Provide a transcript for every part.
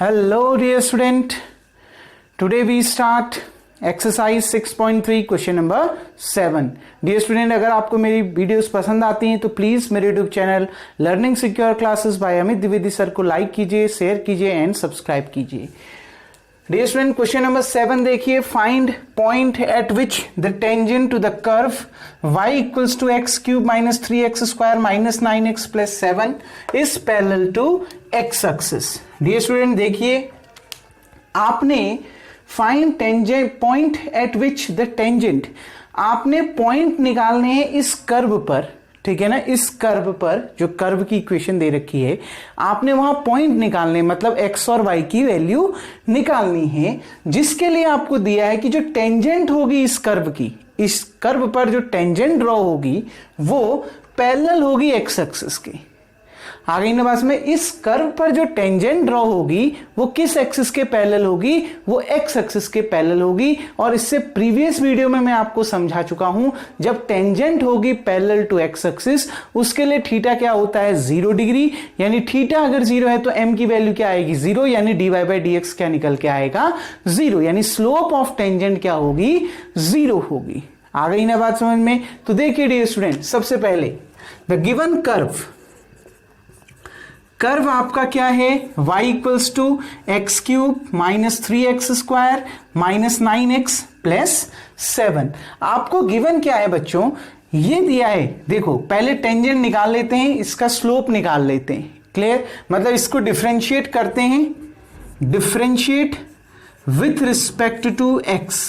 Hello dear student, today we start exercise 6.3 question number 7. Dear student, अगर आपको मेरी videos पसंद आती हैं तो प्लीज मेरे YouTube channel learning secure classes by Amit Dwivedi sir को लाइक कीजिए, शेयर कीजिए एंड सब्सक्राइब कीजिए. डियर स्टूडेंट, क्वेश्चन नंबर 7 देखिए. Find point at which the tangent to the curve y equals to x cube minus 3x square minus 9x plus 7 is parallel to x axis. Dear student देखिए, आपने find tangent point at which the tangent, आपने point निकालने हैं इस curve पर, ठीक है ना. इस कर्व पर जो कर्व की इक्वेशन दे रखी है, आपने वहां पॉइंट निकालने, मतलब x और y की वैल्यू निकालनी है, जिसके लिए आपको दिया है कि जो टेंजेंट होगी इस कर्व की, इस कर्व पर जो टेंजेंट ड्रॉ होगी वो पैरेलल होगी x एक्सिस के. आ गई ना बात में. इस कर्व पर जो टेंजेंट ड्रॉ होगी वो किस एक्सिस के पैरेलल होगी, वो x एक्सिस के पैरेलल होगी. और इससे प्रीवियस वीडियो में मैं आपको समझा चुका हूं, जब टेंजेंट होगी पैरेलल टू x एक्सिस, उसके लिए थीटा क्या होता है, 0 डिग्री. यानी थीटा अगर 0 है तो m की वैल्यू क्या आएगी, 0. यानी dy बाई dx क्या निकल के आएगा, 0. यानी स्लोप ऑफ टेंजेंट क्या होगी, 0 होगी. आ गई ना बात समझ में. तो देखिए डियर स्टूडेंट, सबसे पहले द गिवन कर्व आपका क्या है, y equals to x cube minus 3x square minus 9x plus 7. आपको गिवन क्या है बच्चों, ये दिया है. देखो पहले टेंजेंट निकाल लेते हैं, इसका स्लोप निकाल लेते हैं. क्लियर, मतलब इसको डिफरेंशिएट करते हैं. Differentiate with respect to x.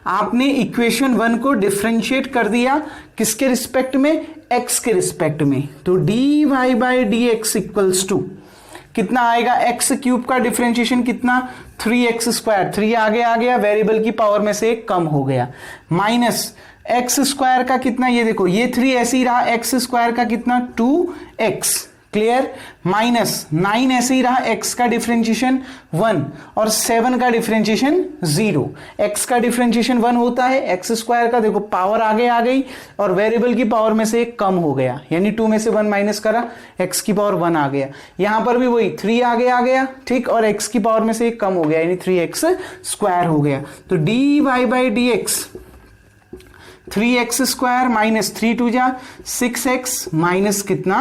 आपने इक्वेशन 1 को डिफरेंशिएट कर दिया, किसके रिस्पेक्ट में, x के रिस्पेक्ट में. तो dy by dx equals to कितना आएगा, x क्यूब का डिफरेंशिएशन कितना, 3x स्क्वायर. 3 आगे आ गया, वेरिएबल की पावर में से एक कम हो गया, माइनस x स्क्वायर का कितना, ये देखो ये 3 ऐसे ही रहा, x स्क्वायर का कितना 2x. क्लियर, माइनस 9 ऐसे ही रहा, x का डिफरेंशिएशन 1 और 7 का डिफरेंशिएशन 0. x का डिफरेंशिएशन 1 होता है, x स्क्वायर का देखो पावर आगे आ गई और वेरिएबल की पावर में से एक कम हो गया, यानी 2 में से 1 माइनस करा, x की पावर 1 आ गया. यहां पर भी वही 3 आगे आ गया, ठीक, और x की पावर में से एक कम हो गया, यानी 3x स्क्वायर हो गया. तो dy by dx 3x square minus 3 2 जा 6x माइनस कितना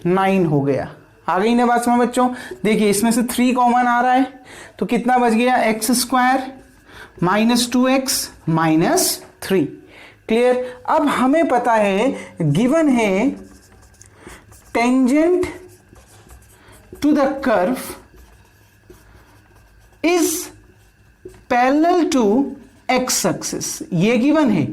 9 हो गया. आ गई ना बात समझ बच्चों. देखिए इसमें से 3 कॉमन आ रहा है तो कितना बच गया, x square minus 2x minus 3. Clear. अब हमें पता है, गिवन है tangent to the curve is parallel to x axis. ये गिवन है,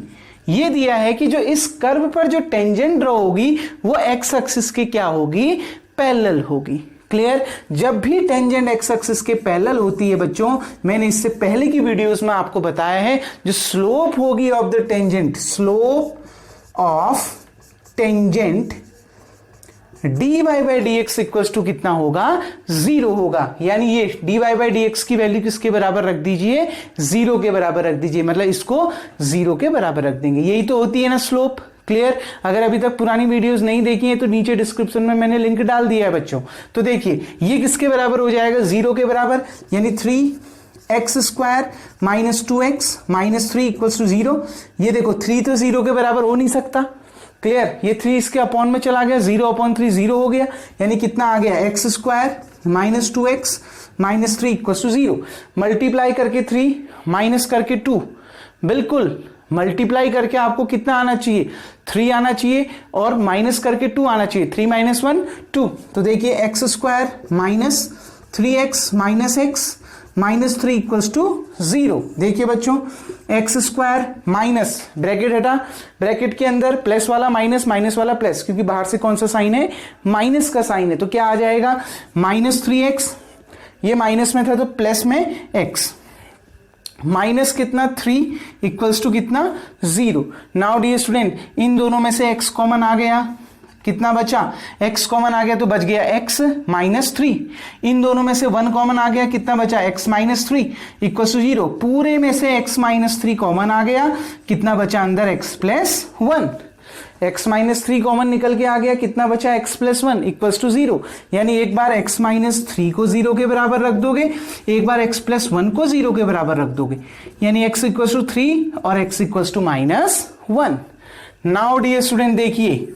ये दिया है कि जो इस कर्व पर जो टेंजेंट ड्रॉ होगी वो x एक्सिस की क्या होगी, पैरेलल होगी. क्लियर. जब भी टेंजेंट x एक्सिस के पैरेलल होती है बच्चों, मैंने इससे पहले की वीडियोस में आपको बताया है, जो स्लोप होगी of the tangent, slope of tangent dy by dx equals to कितना होगा, 0 होगा. यानी ये dy बाई dx की वैल्यू किसके बराबर रख दीजिए, 0 के बराबर रख दीजिए, मतलब इसको 0 के बराबर रख देंगे. यही तो होती है ना स्लोप. क्लियर. अगर अभी तक पुरानी वीडियोस नहीं देखी है तो नीचे डिस्क्रिप्शन में मैंने लिंक डाल दिया है बच्चों. तो देखिए ये किसके बराबर हो जाएगा, 0 के बराबर, यानी 3x square minus 2x minus 3 equals to 0. ये देखो 3 तो 0 के बराबर हो नहीं सकता. क्लियर. ये 3 इसके अपॉन में चला गया, 0/3 0 हो गया, यानी कितना आ गया, x square minus 2x minus 3 equals to 0. Multiply करके 3 माइनस करके 2, बिल्कुल मल्टीप्लाई करके आपको कितना आना चाहिए, 3 आना चाहिए, और माइनस करके 2 आना चाहिए, 3 माइनस 1 2. तो देखिए x square minus 3x minus x minus 3 equals to 0. देखिए बच्चों, एक्स स्क्वायर माइनस, ब्रैकेट हटा, ब्रैकेट के अंदर प्लस वाला माइनस, माइनस वाला प्लस, क्योंकि बाहर से कौन सा साइन है, माइनस का साइन है, तो क्या आ जाएगा, माइनस 3x, ये माइनस में था तो प्लस में x, माइनस कितना 3 इक्वल्स टू कितना 0. नाउ डियर स्टूडेंट, इन दोनों में से x कॉमन आ गया, कितना बचा, x कॉमन आ गया तो बच गया x माइनस 3. इन दोनों में से 1 कॉमन आ गया, कितना बचा, x माइनस 3 इक्वल टू 0. पूरे में से x माइनस 3 कॉमन आ गया, कितना बचा अंदर, x plus 1. x minus 3 common निकल के आ गया, कितना बचा x प्लस 1 इक्वल्स टू 0, यानी एक बार x माइनस 3 को 0 के बराबर रख दोगे, एक बार x प्लस 1 को 0 के बराबर रख दोगे, यानी x इक्वल्स टू 3 और x equals to minus 1। Now dear student देखिए,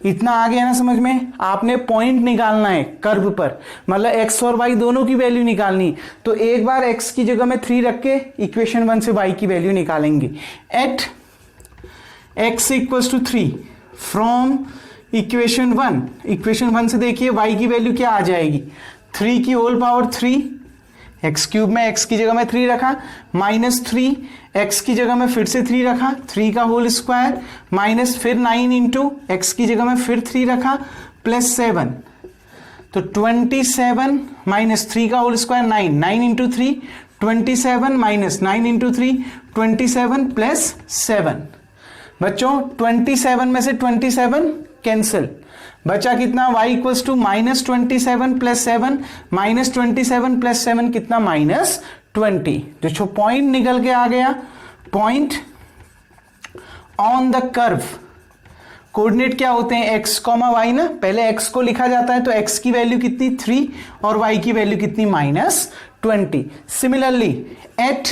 इतना आ गया ना समझ में। आपने पॉइंट निकालना है कर्व पर, मतलब x और y दोनों की वैल्यू निकालनी। तो एक बार x की जगह में 3 रख के इक्वेशन 1 से y की वैल्यू निकालेंगे। At x equals to 3 from equation 1, equation 1 से देखिए y की वैल्यू क्या आ जाएगी, 3 की होल पावर 3, एक्स क्यूब में x की जगह में 3 रखा, माइनस 3, x की जगह में फिर से 3 रखा, 3 का होल स्क्वायर, माइनस फिर 9 इंटू एक्स की जगह में फिर 3 रखा, प्लस 7, तो 27 माइनस 3 का whole square 9, 9 into 3 27 minus 9 into 3 27 plus 7। बच्चों 27 में से 27 कैंसिल, बचा कितना y equals to minus 27 plus 7, minus 27 plus 7 कितना माइनस 20। जो पॉइंट निकल के आ गया, point on the curve, coordinate क्या होते हैं x, y ना, पहले x को लिखा जाता है तो x की वैल्यू कितनी 3 और y की वैल्यू कितनी minus 20। Similarly at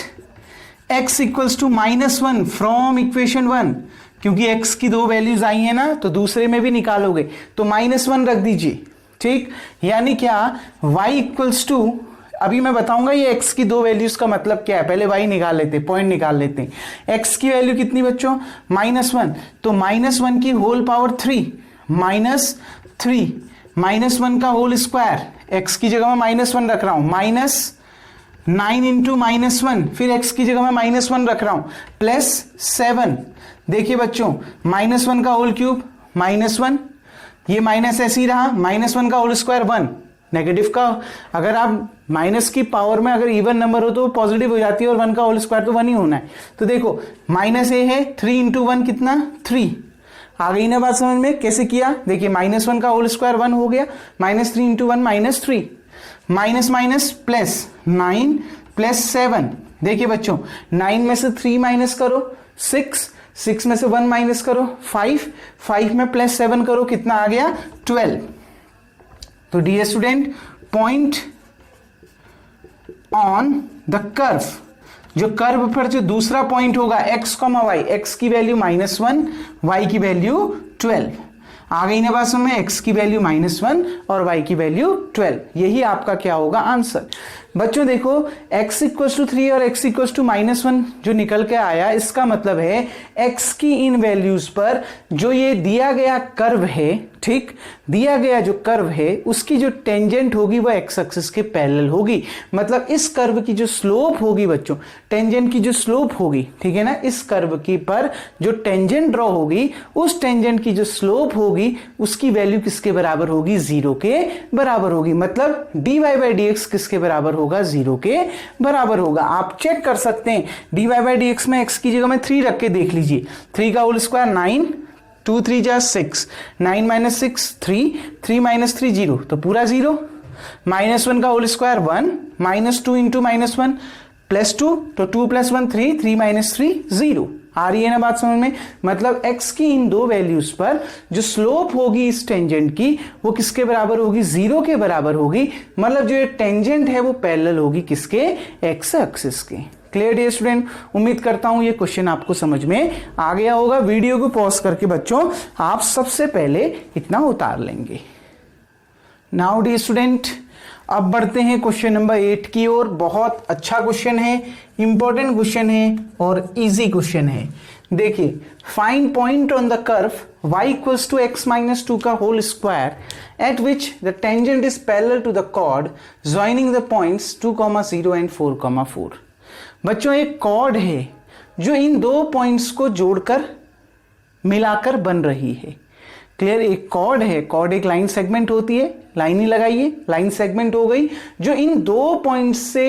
x equals to minus 1 from equation 1, क्योंकि x की 2 वैल्यूज आई है ना तो दूसरे में भी निकालोगे तो माइनस 1 रख दीजिए, ठीक। यानी क्या y इक्वल्स टू, अभी मैं बताऊंगा ये x की 2 वैल्यूज का मतलब क्या है, पहले y निकाल लेते हैं, पॉइंट निकाल लेते हैं। x की वैल्यू कितनी बच्चों माइनस 1, तो माइनस 1 की होल पावर 3 माइनस 3 माइनस 1 का होल स्क्वायर, x की जगह में माइनस 1 रख रहा हूं, माइनस 9 इंटू माइनस 1, फिर x की जगह में माइनस 1 रख रहा हूं, प्लस 7। देखिए बच्चों माइनस 1 का होल क्यूब माइनस 1, ये माइनस ऐसे ही रहा, माइनस 1 का होल स्क्वायर 1, नेगेटिव का अगर आप माइनस की पावर में अगर इवन नंबर हो तो पॉजिटिव हो जाती है और 1 का होल स्क्वायर तो 1 ही होना है। तो देखो माइनस ए है, 3 इंटू 1 कितना 3, आ गई ना बात समझ में, कैसे किया देखिए, माइनस 1 का होल स्क्वायर 1 हो गया, minus 3 into 1 minus 3, minus minus plus 9 plus 7। देखिए बच्चों 9 में से 3 माइनस करो 6, 6 में से 1 माइनस करो 5, 5 में प्लस 7 करो कितना आ गया 12। तो dear student point on the curve, जो कर्व पर जो दूसरा पॉइंट होगा x, y, x की वैल्यू माइनस 1, y की वैल्यू 12, आ गई ना बात में, x की वैल्यू माइनस 1 और y की वैल्यू 12, यही आपका क्या होगा आंसर। बच्चों देखो x इक्वल टू 3 और x इक्वल टू माइनस 1 जो निकल के आया, इसका मतलब है x की इन वैल्यूज पर जो ये दिया गया कर्व है, ठीक, दिया गया जो कर्व है उसकी जो टेंजेंट होगी वो x एक्सिस के पैरेलल होगी। मतलब इस कर्व की जो स्लोप होगी बच्चों, टेंजेंट की जो स्लोप होगी, ठीक है ना, इस कर्व की पर जो टेंजेंट ड्रॉ होगी उस टेंजेंट की जो स्लोप होगी उसकी वैल्यू किसके बराबर होगी 0 के बराबर होगी। मतलब dy बाई dx किसके बराबर होगा 0 के बराबर होगा। आप चेक कर सकते हैं dy बाई dx में x की जगह में 3 रख के देख लीजिए, 3 का होल स्क्वायर 9, 2 3 जा 6, 9 माइनस 6 3, 3 माइनस 3 0, तो पूरा 0, माइनस 1 का whole square 1, minus 2 into minus 1 plus 2, तो 2 प्लस 1 3, 3 माइनस 3 0। आ रही है ना बात समझ में। मतलब x की इन दो वैल्यूज पर जो स्लोप होगी इस टेंजेंट की वो किसके बराबर होगी 0 के बराबर होगी। मतलब जो ये टेंजेंट है वो पैरेलल होगी किसके, x एक्सिस के। क्लियर डियर स्टूडेंट, उम्मीद करता हूं ये क्वेश्चन आपको समझ में आ गया होगा। वीडियो को पॉज करके बच्चों आप सबसे पहले इतना उतार लेंगे। नाउ डियर स्टूडेंट अब बढ़ते हैं क्वेश्चन नंबर 8 की ओर। बहुत अच्छा क्वेश्चन है, इंपॉर्टेंट क्वेश्चन है और इजी क्वेश्चन है। देखिए, find point on the curve y equals to x minus 2 का whole square at which the tangent is parallel to the chord joining the points 2, 0 and 4, 4। बच्चों एक कॉर्ड है जो इन दो पॉइंट्स को जोड़कर मिलाकर बन रही है। क्लियर, एक कॉर्ड है, कॉर्ड एक लाइन सेगमेंट होती है, लाइन ही लगाइए, लाइन सेगमेंट हो गई जो इन दो पॉइंट्स से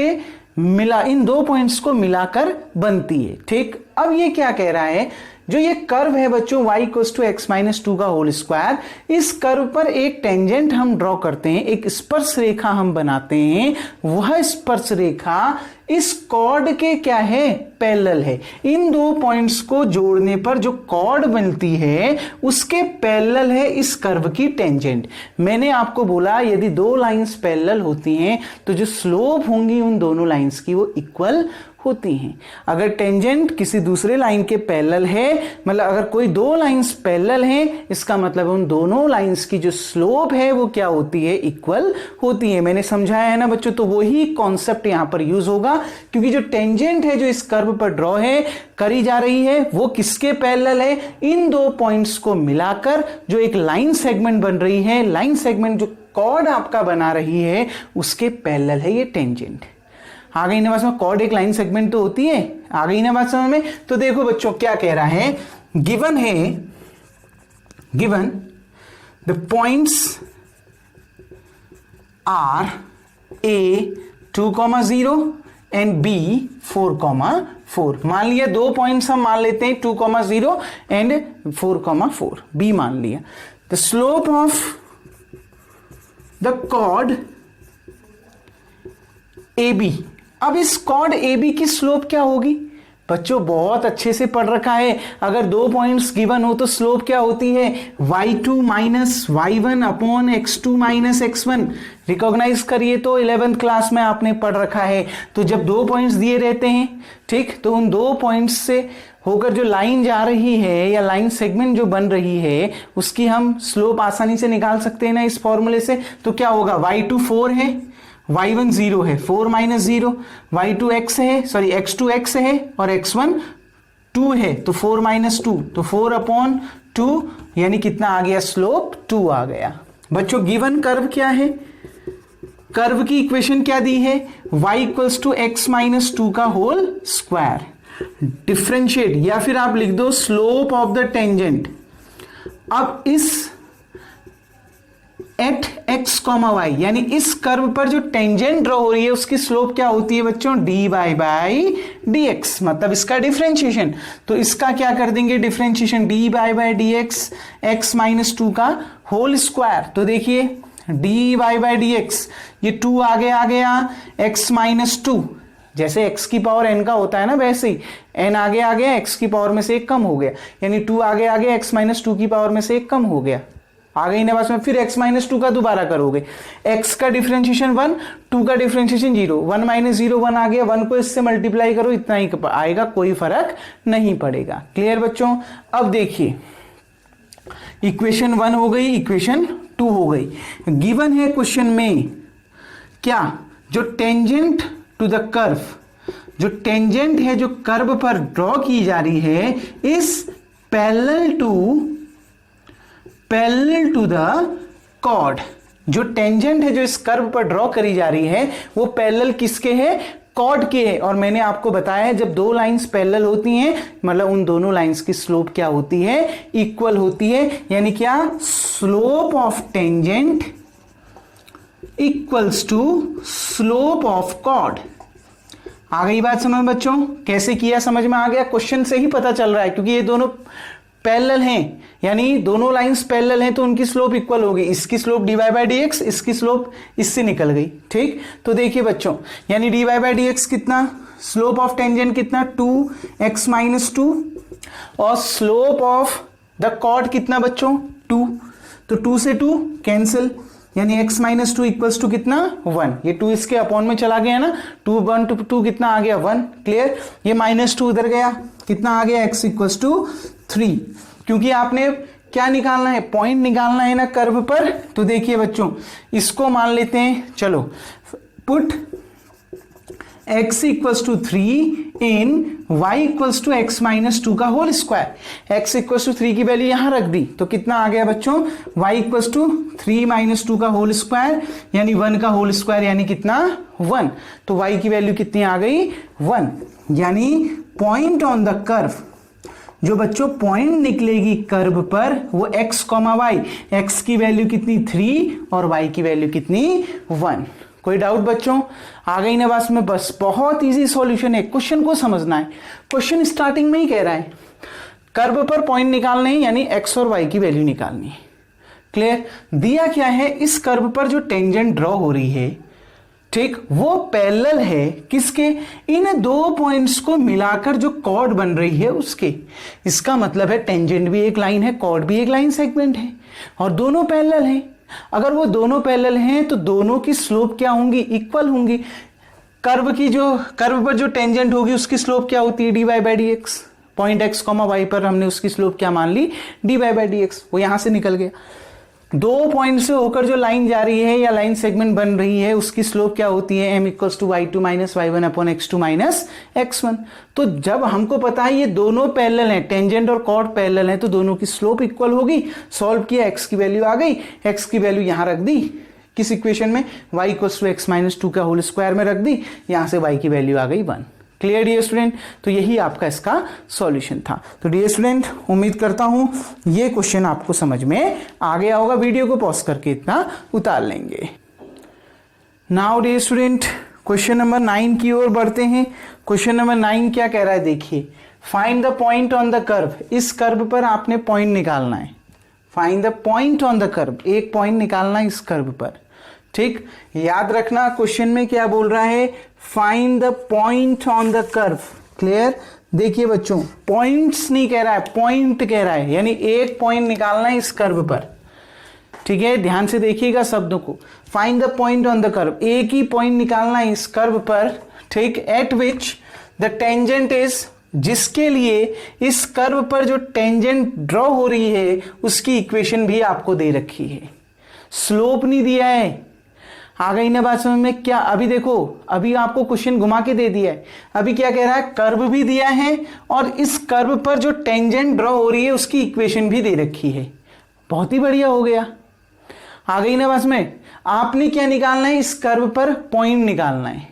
इन दो पॉइंट्स को मिलाकर बनती है। ठीक, अब ये क्या कह रहा है, जो ये कर्व है बच्चों y equals to x minus two का होल स्क्वायर, इस कर्व पर एक टेंजेंट हम ड्रॉ करते हैं, एक स्पर्श रेखा हम बनाते हैं, वह स्पर्श रेखा इस कॉर्ड के क्या है, पैरेलल है। इन दो पॉइंट्स को जोड़ने पर जो कॉर्ड बनती है उसके पैरेलल है इस कर्व की टेंजेंट। मैंने आपको बोला यदि दो लाइंस पैरेलल होती हैं तो जो स्लोप होंगी उन दोनों लाइंस की वो इक्वल होती हैं। अगर टेंजेंट किसी दूसरे लाइन के पैरेलल है, मतलब अगर कोई दो लाइंस पैरेलल हैं, इसका मतलब उन दोनों लाइंस की जो स्लोप है वो क्या होती है, इक्वल होती है। मैंने समझाया है ना बच्चों, तो वही कॉन्सेप्ट यहां पर यूज होगा, क्योंकि जो टेंजेंट है जो इस कर्व पर ड्रॉ है करी जा रही है वो किसके पैरेलल है, इन दो पॉइंट्स को मिलाकर जो एक लाइन सेगमेंट बन रही है, लाइन सेगमेंट जो कॉर्ड आपका बना रही है उसके पैरेलल है ये टेंजेंट। आ गई ना बात समझ, कॉर्ड एक लाइन सेगमेंट तो होती है, आ गई ना बात समझ में। तो देखो बच्चों क्या कह रहा है, गिवन है, given the points are A 2,0 and B 4,4। मान लिया दो पॉइंट्स हम मान लेते हैं 2,0 एंड 4,4, बी मान लिया। The slope of the chord A B, अब इस कॉर्ड ए बी की स्लोप क्या होगी बच्चों, बहुत अच्छे से पढ़ रखा है। अगर दो पॉइंट्स गिवन हो तो स्लोप क्या होती है, y2 minus y1 upon x2 minus x1। Recognise करिए तो 11th क्लास में आपने पढ़ रखा है। तो जब दो पॉइंट्स दिए रहते हैं, ठीक, तो उन दो पॉइंट्स से होकर जो लाइन जा रही है या लाइन सेगमेंट जो बन रही है उसकी हम स्लोप आसानी से निकाल सकते हैं ना इस फॉर्मूले से। तो क्या होगा, y2 4 है, y1 0 है, 4 माइनस 0, y2 x है, सॉरी x2 x है और x1 2 है, तो 4 माइनस 2, तो 4 अपॉन 2, यानी कितना आ गया, स्लोप 2 आ गया। बच्चों गिवन कर्व क्या है, कर्व की इक्वेशन क्या दी है, y equals to x minus 2 का होल स्क्वायर, डिफ्रेंशिएट या फिर आप लिख दो स्लोप ऑफ द टेंजेंट। अब इस एट एक्स कॉमा वाई, यानी इस कर्व पर जो टेंजेंट ड्रॉ हो रही है उसकी स्लोप क्या होती है बच्चों, d y by d x, मतलब इसका डिफ्रेंशिएशन। तो इसका क्या कर देंगे differentiation, d y by d x, x minus 2 का होल स्क्वायर। तो देखिए d y by d x, ये 2 आगे आ गया, एक्स माइनस 2, जैसे x की पावर n का होता है ना वैसे ही n आगे आ गया, x की पावर में से एक कम हो गया, यानी 2 आगे आ गया, x माइनस 2 की पावर में से एक कम हो गया। आ गई ना बस में, फिर x माइनस 2 का दोबारा करोगे, x का डिफरेंशिएशन 1, 2 का डिफरेंशिएशन 0, 1 माइनस 0 1 आ गया, 1 को इससे मल्टीप्लाई करो, इतना ही आएगा, कोई फर्क नहीं पड़ेगा। क्लियर बच्चों। अब देखिए इक्वेशन 1 हो गई, इक्वेशन 2 हो गई। गिवन है क्वेश्चन में क्या, जो टेंजेंट टू द कर्व, जो टेंजेंट है जो कर्व पर ड्रॉ की जा रही है, इस पैरेलल टू द कॉर्ड, जो टेंजेंट है जो इस कर्व पर ड्रॉ करी जा रही है वो पैरेलल किसके है, कॉर्ड के है। और मैंने आपको बताया है जब दो लाइंस पैरेलल होती हैं मतलब उन दोनों लाइंस की स्लोप क्या होती है, इक्वल होती है। यानी क्या, slope of tangent equals to slope of chord. आ गई बात समझ में बच्चों, कैसे किया समझ में आ गया, क्वेश्चन से ही पता चल रहा है, क्योंकि ये दोनों पैरेलल हैं, यानी दोनों लाइंस पैरेलल हैं तो उनकी स्लोप इक्वल होगी। इसकी slope d y by d x, इसकी स्लोप इससे निकल गई। ठीक, तो देखिए बच्चों, यानी d y by d x कितना, स्लोप ऑफ टेंजेंट कितना 2x माइनस 2, और स्लोप ऑफ द कॉर्ड कितना बच्चों 2, तो 2 से 2 कैंसिल, यानी x माइनस 2 इक्वल्स टू कितना 1, ये 2 इसके अपॉन में चला गया ना, 2 1 2 2 कितना आ गया 1। क्लियर, ये माइनस 2 उधर गया, कितना आ गया x इक्वल्स टू 3, क्योंकि आपने क्या निकालना है, पॉइंट निकालना है ना कर्व पर। तो देखिए बच्चों इसको मान लेते हैं, चलो put x equals to 3 in y equals to x minus 2 का whole square. x equals to 3 की वैल्यू यहां रख दी, तो कितना आ गया बच्चों, y इक्वल्स टू 3 माइनस 2 का होल स्क्वायर, यानी 1 का होल स्क्वायर, यानी कितना 1। तो y की वैल्यू कितनी आ गई 1, यानी पॉइंट ऑन द कर्व, जो बच्चों पॉइंट निकलेगी कर्व पर वो x कॉमा वाई, x की वैल्यू कितनी 3 और y की वैल्यू कितनी 1। कोई डाउट बच्चों, आ गई ना बस में, बस बहुत इजी सॉल्यूशन है, क्वेश्चन को समझना है। क्वेश्चन स्टार्टिंग में ही कह रहा है कर्व पर पॉइंट निकालने हैं, यानी एक्स और वाई की वैल्यू निकालनी है। क्लियर? दिया क्या है, इस कर्व पर जो टेंजेंट ड्रॉ हो रही है, ठीक, वो पैरेलल है किसके, इन दो पॉइंट्स को मिलाकर जो कॉर्ड बन रही है उसके। इसका मतलब है टेंजेंट भी एक लाइन है, कॉर्ड भी एक लाइन सेगमेंट है, और दोनों पैरेलल हैं। अगर वो दोनों पैरेलल हैं तो दोनों की स्लोप क्या होंगी, इक्वल होंगी। कर्व पर जो टेंजेंट होगी उसकी स्लोप क्या होती है, dy by d x. Point x, y पर हमने उसकी स्लोप क्या मान ली, dy बाई डी एक्स। वो यहां से निकल गया। दो पॉइंट से होकर जो लाइन जा रही है या लाइन सेगमेंट बन रही है उसकी स्लोप क्या होती है, m equals to y2 minus y1 upon x2 minus x1। तो जब हमको पता है ये दोनों पैरेलल हैं, टेंजेंट और कॉर्ड पैरेलल हैं, तो दोनों की स्लोप इक्वल होगी। सॉल्व किया, x की वैल्यू आ गई, x की वैल्यू यहां रख दी किस इक्वेशन में, y equals to x minus 2 का होल स्क्वायर में रख दी, यहां से y की वैल्यू आ गई 1। Clear dear student? तो यही आपका इसका सॉल्यूशन था। तो डियर स्टूडेंट, उम्मीद करता हूं ये क्वेश्चन आपको समझ में आ गया होगा। वीडियो को पॉज करके इतना उतार लेंगे। Now dear student, question number 9 की ओर बढ़ते हैं। क्वेश्चन नंबर 9 क्या कह रहा है, देखिए, find the point on the curve. इस कर्व पर आपने पॉइंट निकालना है। Find the point on the curve, एक पॉइंट निकालना है इस कर्व पर। ठीक, याद रखना क्वेश्चन में क्या बोल रहा है, find the point on the curve. Clear? देखिए बच्चों, पॉइंट्स नहीं कह रहा है, पॉइंट कह रहा है, यानी एक पॉइंट निकालना है इस कर्व पर। ठीक है, ध्यान से देखिएगा शब्दों को। Find the point on the curve, एक ही पॉइंट निकालना है इस कर्व पर। ठीक, eight which the tangent is, जिसके लिए इस कर्व पर जो टेंजेंट ड्रॉ हो रही है उसकी इक्वेशन भी आपको दे रखी है। स्लोप नहीं दिया है। आ गई ना बात समझ में? क्या अभी देखो, अभी आपको क्वेश्चन घुमा के दे दिया है। अभी क्या कह रहा है, कर्व भी दिया है और इस कर्व पर जो टेंजेंट ड्रॉ हो रही है उसकी इक्वेशन भी दे रखी है। बहुत ही बढ़िया हो गया। आ गई ना बात में? आपने क्या निकालना है, इस कर्व पर पॉइंट निकालना है।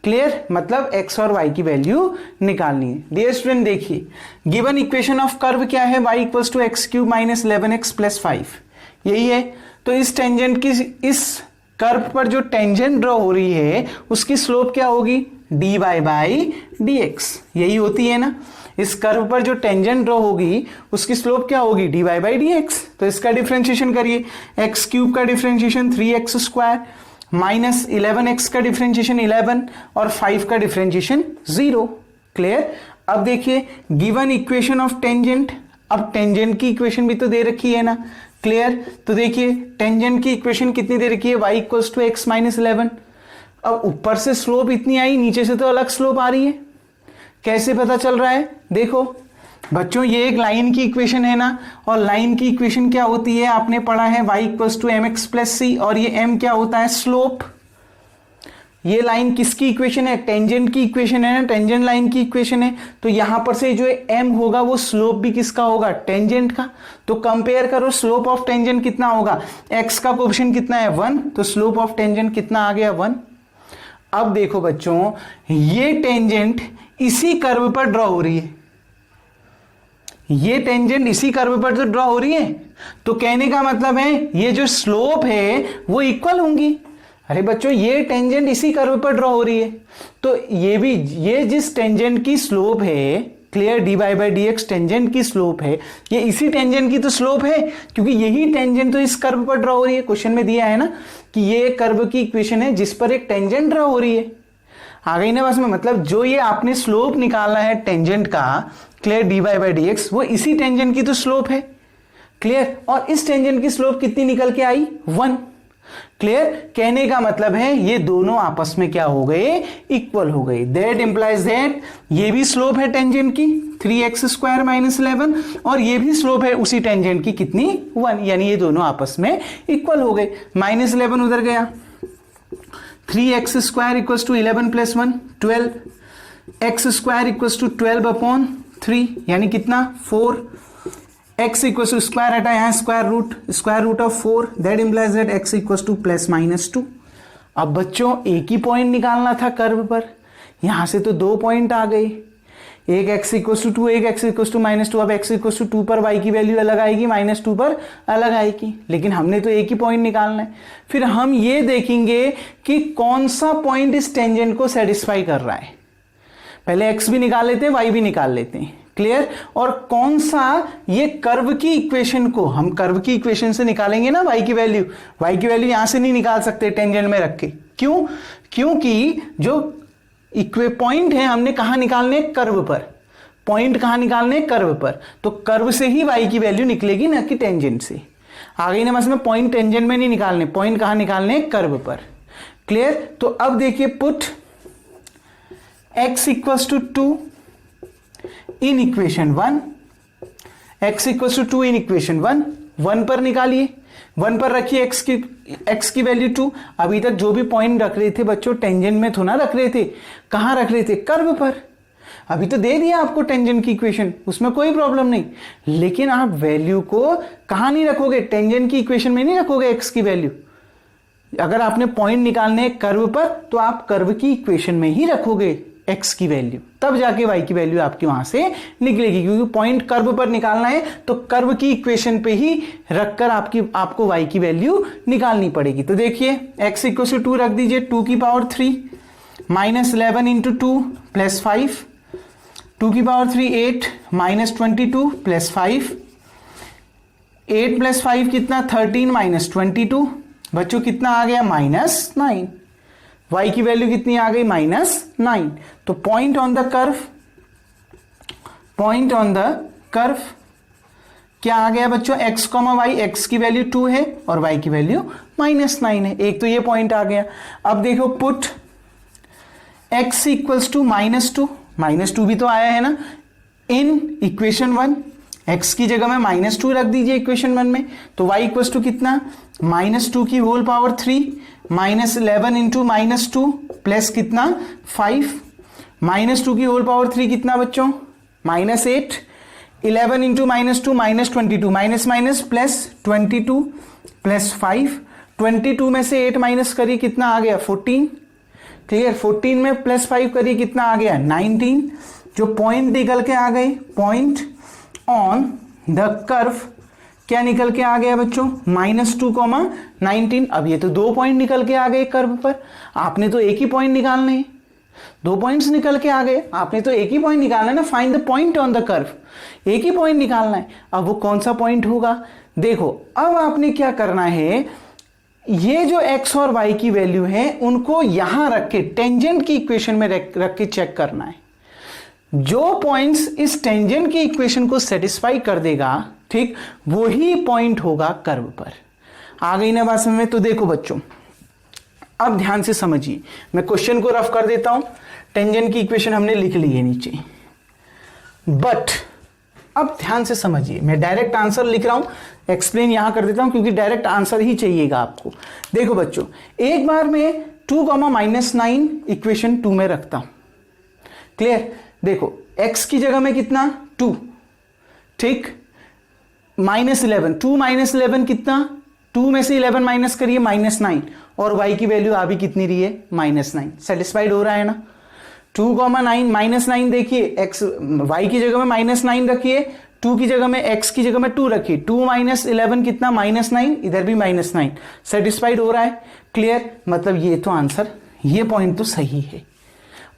क्लियर? मतलब x और y की वैल्यू निकालनी है। डियर स्टूडेंट, देखिए, गिवन इक्वेशन ऑफ कर्व क्या है, y equals to x cube minus 11x plus 5, यही है। तो इस टेंजेंट की, इस कर्व पर जो टेंजेंट ड्रॉ हो रही है उसकी स्लोप क्या होगी, dy बाई डी एक्स, यही होती है ना। इस कर्व पर जो टेंजेंट ड्रॉ होगी उसकी स्लोप क्या होगी, dy बाई डी एक्स। तो इसका डिफरेंशिएशन करिए, एक्स क्यूब का differentiation 3x square minus 11x का डिफरेंशिएशन 11 और 5 का डिफरेंशिएशन 0। क्लियर? अब देखिए, गिवन इक्वेशन ऑफ टेंजेंट, अब टेंजेंट की इक्वेशन भी तो दे रखी है ना। क्लियर? तो देखिए, टेंजेंट की इक्वेशन कितनी दे रखी है, y equals to x minus 11। अब ऊपर से स्लोप इतनी आई, नीचे से तो अलग स्लोप आ रही है। कैसे पता चल रहा है, देखो बच्चों, ये एक लाइन की इक्वेशन है ना, और लाइन की इक्वेशन क्या होती है, आपने पढ़ा है y equals to M X plus C, और ये m क्या होता है, स्लोप। ये लाइन किसकी इक्वेशन है, टेंजेंट की इक्वेशन है ना, टेंजेंट लाइन की इक्वेशन है। तो यहां पर से जो m होगा वो स्लोप भी किसका होगा, टेंजेंट का। तो कंपेयर करो, स्लोप ऑफ टेंजेंट कितना होगा, x का कोएफिशिएंट कितना है 1, तो स्लोप ऑफ टेंजेंट कितना आ गया 1। अब देखो बच्चों, ये टेंजेंट इसी कर्व पर ड्रॉ हो रही है, ये टेंजेंट इसी कर्व पर जो ड्रॉ हो रही है, तो कहने का मतलब है ये जो स्लोप है वो इक्वल होंगी। अरे बच्चों, ये टेंजेंट इसी कर्व पर ड्रॉ हो रही है, तो ये भी, ये जिस टेंजेंट की स्लोप है, clear, dy by d x tangent की स्लोप है, ये इसी टेंजेंट की तो स्लोप है, क्योंकि यही टेंजेंट तो इस कर्व पर ड्रॉ हो रही है। क्वेश्चन में दिया है ना कि ये कर्व की इक्वेशन है जिस पर एक टेंजेंट ड्रॉ हो रही है। आ गई ना बस में? मतलब जो ये आपने स्लोप निकालना है टेंजेंट का, clear, dy by d x, वो इसी टेंजेंट की तो स्लोप है। क्लियर? और इस टेंजेंट की स्लोप कितनी निकल के आई, 1। क्लियर? कहने का मतलब है ये दोनों आपस में क्या हो गए, इक्वल हो गए। दैट इंप्लाइज दैट ये भी स्लोप है टेंजेंट की 3x स्क्वायर माइनस 11, और ये भी स्लोप है उसी टेंजेंट की कितनी, 1, यानी ये दोनों आपस में इक्वल हो गए। माइनस 11 उधर गया, 3x square equals to 11 plus 1 12, x square equals to 12 upon 3, यानी कितना 4। x इक्वल टू स्क्वायर हटा, यहां square root of 4, that implies that x equal to plus minus 2। अब बच्चों, एक ही पॉइंट निकालना था कर्व पर, यहां से तो 2 पॉइंट आ गए, एक x इक्वल टू 2, एक x इक्वल टू माइनस 2। अब x इक्वल टू 2 पर y की वैल्यू अलग आएगी, माइनस 2 पर अलग आएगी, लेकिन हमने तो एक ही पॉइंट निकालना है। फिर हम ये देखेंगे कि कौन सा पॉइंट इस टेंजेंट को सेटिस्फाई कर रहा है। पहले x भी निकाल लेते हैं, y भी निकाल लेते हैं। क्लियर। और कौन सा, ये कर्व की इक्वेशन को हम कर्व की इक्वेशन से निकालेंगे ना y की वैल्यू, y की वैल्यू यहां से नहीं निकाल सकते टेंजेंट में रख के। क्यों? क्योंकि जो पॉइंट है हमने कहां निकालने, कर्व पर। पॉइंट कहां निकालने, कर्व पर। तो कर्व से ही y की वैल्यू निकलेगी, ना कि टेंजेंट से। आगे ना में पॉइंट टेंजेंट में नहीं निकालने, पॉइंट कहां निकालने, कर्व पर। क्लियर। तो अब देखिए put x equals to 2 in equation 1, x equals to 2 in equation 1, 1 पर निकालिए, 1 पर रखिए x की वैल्यू 2। अभी तक जो भी पॉइंट रख रहे थे बच्चों टेंजेंट में थोड़ा रख रहे थे, कहां रख रहे थे, कर्व पर। अभी तो दे दिया आपको टेंजेंट की इक्वेशन, उसमें कोई प्रॉब्लम नहीं, लेकिन आप वैल्यू को कहां नहीं रखोगे, टेंजेंट की इक्वेशन में नहीं रखोगे x की वैल्यू। अगर आपने पॉइंट निकालने कर्व पर तो आप कर्व की इक्वेशन में ही रखोगे x की वैल्यू, तब जाके y की वैल्यू आपकी वहां से निकलेगी। क्योंकि पॉइंट कर्व पर निकालना है तो कर्व की इक्वेशन पे ही रखकर आपको y की वैल्यू निकालनी पड़ेगी। तो देखिए x इक्वल टू 2 रख दीजिए, 2 की पावर 3 माइनस 11 इंटू 2 प्लस 5, 2 की पावर 3 8 माइनस 22 प्लस 5, 8 प्लस 5 कितना 13 माइनस 22, बच्चों कितना आ गया, -9। y की वैल्यू कितनी आ गई, -9। तो point on the curve, point on the curve क्या आ गया बच्चों, x, y, x की वैल्यू 2 है और y की वैल्यू -9 है। एक तो ये पॉइंट आ गया। अब देखो पुट x इक्वल्स टू -2, -2 भी तो आया है ना, इन इक्वेशन 1, x की जगह में -2 रख दीजिए इक्वेशन 1 में। तो y इक्वल्स टू कितना, -2 की whole power 3 minus 11 into -2 plus कितना 5, -2 की होल पावर 3 कितना बच्चों, -8, 11 into -2 -22, minus minus plus 22 plus 5, 22 में से 8 माइनस करिए कितना आ गया 14। क्लियर। 14 में प्लस 5 करिए कितना आ गया 19। जो पॉइंट निकल के आ गए, पॉइंट ऑन द कर्व क्या निकल के आ गया बच्चों, -2, 19। अब ये तो 2 पॉइंट निकल के आ गए कर्व पर, आपने तो एक ही पॉइंट निकालने हैं, 2 पॉइंट्स निकल के आ गए, आपने तो एक ही पॉइंट निकालना है ना, find the point on the curve, एक ही पॉइंट निकालना है। अब वो कौन सा पॉइंट होगा, देखो अब आपने क्या करना है, ये जो x और y की वैल्यू है उनको यहां रख के टेंजेंट की इक्वेशन में रख के चेक करना है। जो पॉइंट्स इस टेंजेंट की इक्वेशन को सेटिस्फाई कर देगा, ठीक, वही पॉइंट होगा कर्व पर। आ गई ना बात समझ में। तो देखो बच्चों अब ध्यान से समझिए, मैं क्वेश्चन को रफ कर देता हूं। टेंजेंट की इक्वेशन हमने लिख ली है नीचे, बट अब ध्यान से समझिए, मैं डायरेक्ट आंसर लिख रहा हूं, एक्सप्लेन यहां कर देता हूं क्योंकि डायरेक्ट आंसर ही चाहिएगा आपको। देखो बच्चों एक बार मैं 2, -9 इक्वेशन 2 में रखता हूं। क्लियर। देखो x की जगह में कितना 2, ठीक, -11, 2 -11 कितना, 2 में से 11 माइनस करिए -9, और y की वैल्यू अभी कितनी रही है -9। सेटिस्फाइड हो रहा है ना। 2, 9 -9 देखिए, x y की जगह में -9 रखिए, 2 की जगह में x की जगह में 2 रखिए, 2 -11 कितना -9, इधर भी -9, सेटिस्फाइड हो रहा है। क्लियर। मतलब ये तो आंसर, ये पॉइंट तो सही है।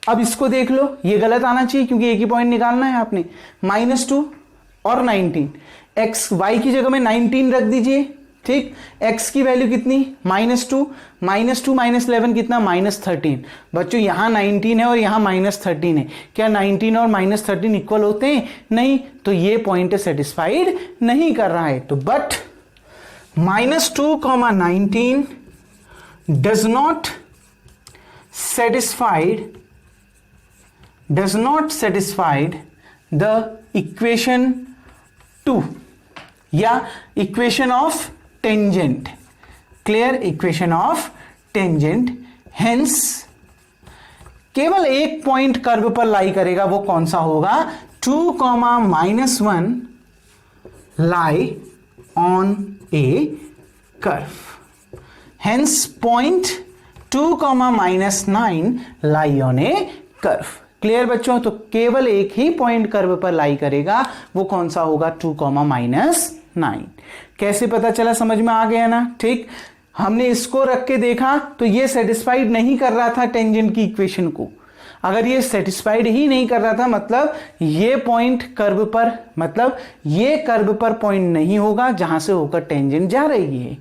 अब इसको देख लो, ये गलत आना चाहिए क्योंकि एक ही पॉइंट निकालना है आपने। -2 और 19, x y की जगह में 19 रख दीजिए, ठीक, x की वैल्यू कितनी -2, -2 -11 कितना -13। बच्चों यहां 19 है और यहां -13 है, क्या 19 और -13 इक्वल होते हैं, नहीं, तो ये पॉइंट सेटिस्फाइड नहीं कर रहा है। तो but -2, 19 does not satisfied the equation 2 या equation of tangent। clear, equation of tangent। hence केवल एक पॉइंट कर्व पर लाई करेगा, वो कौन सा होगा, 2, -1 lie on a curve। hence point 2, -9 lie on a curve। Clear बच्चों। तो केवल एक ही पॉइंट कर्व पर लाई करेगा, वो कौन सा होगा, 2, -9। कैसे पता चला, समझ में आ गया ना। ठीक, हमने इसको रख के देखा तो ये सेटिस्फाइड नहीं कर रहा था टेंजेंट की इक्वेशन को। अगर ये सेटिस्फाइड ही नहीं कर रहा था, मतलब ये पॉइंट कर्व पर, मतलब ये कर्व पर पॉइंट नहीं होगा जहां से होकर टेंजेंट जा रही है।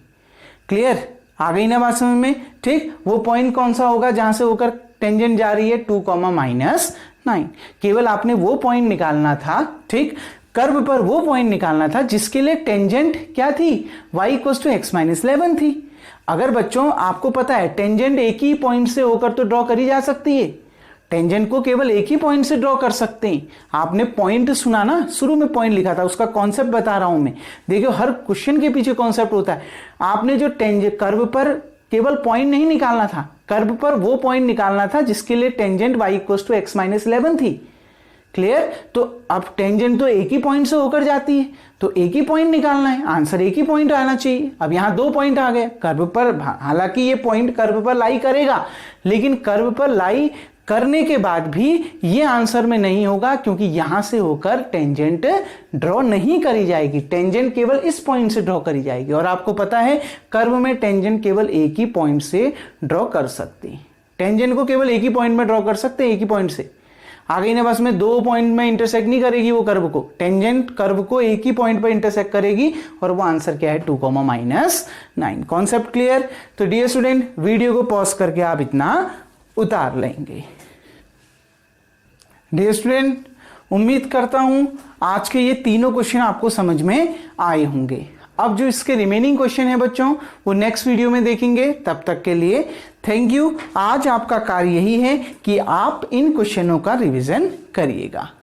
क्लियर, आ गई ना बात समझ में? ठीक, वो पॉइंट कौन सा होगा जहां से होकर टेंजेंट जा रही है? 2, -9। केवल आपने वो पॉइंट निकालना था, ठीक, कर्व पर वो पॉइंट निकालना था जिसके लिए टेंजेंट क्या थी? y = x-11 थी। अगर बच्चों आपको पता है टेंजेंट एक ही पॉइंट से होकर तो ड्रॉ करी जा सकती है, टेंजेंट को केवल एक ही पॉइंट से ड्रॉ कर सकते हैं। आपने पॉइंट सुना ना, शुरू में पॉइंट लिखा था, उसका कॉन्सेप्ट बता रहा हूं मैं। देखियो हर क्वेश्चन के पीछे कॉन्सेप्ट होता है। आपने जो टेंजेंट कर्व पर केवल पॉइंट नहीं निकालना था, कर्व पर वो पॉइंट निकालना था जिसके लिए टेंजेंट y = x-11 थी। क्लियर, तो अब टेंजेंट तो एक ही पॉइंट से होकर जाती है, तो एक ही पॉइंट निकालना है, आंसर एक ही पॉइंट आना चाहिए। अब यहां 2 पॉइंट आ गए कर्व पर, हालांकि ये पॉइंट कर्व पर लाई करेगा, लेकिन कर्व पर लाई करने के बाद भी ये आंसर में नहीं होगा, क्योंकि यहां से होकर टेंजेंट ड्रॉ नहीं करी जाएगी। टेंजेंट केवल इस पॉइंट से ड्रॉ करी जाएगी, और आपको पता है कर्व में टेंजेंट केवल एक ही पॉइंट से ड्रॉ कर सकते हैं। टेंजेंट को केवल एक ही पॉइंट में ड्रॉ कर सकते हैं, एक ही पॉइंट से। आ गई ना बस में 2 पॉइंट में इंटरसेक्ट नहीं करेगी वो कर्व को, टेंजेंट कर्व को एक ही पॉइंट पर इंटरसेक्ट करेगी, और वो आंसर क्या है? 2, -9। Concept clear? तो डियर स्टूडेंट, वीडियो को पॉज करके आप इतना उतार लेंगे। डियर स्टूडेंट, उम्मीद करता हूं आज के ये तीनों क्वेश्चन आपको समझ में आए होंगे। अब जो इसके रिमेनिंग क्वेश्चन है बच्चों, वो नेक्स्ट वीडियो में देखेंगे। तब तक के लिए थैंक यू। आज आपका कार्य यही है कि आप इन क्वेश्चनों का रिवीजन करिएगा।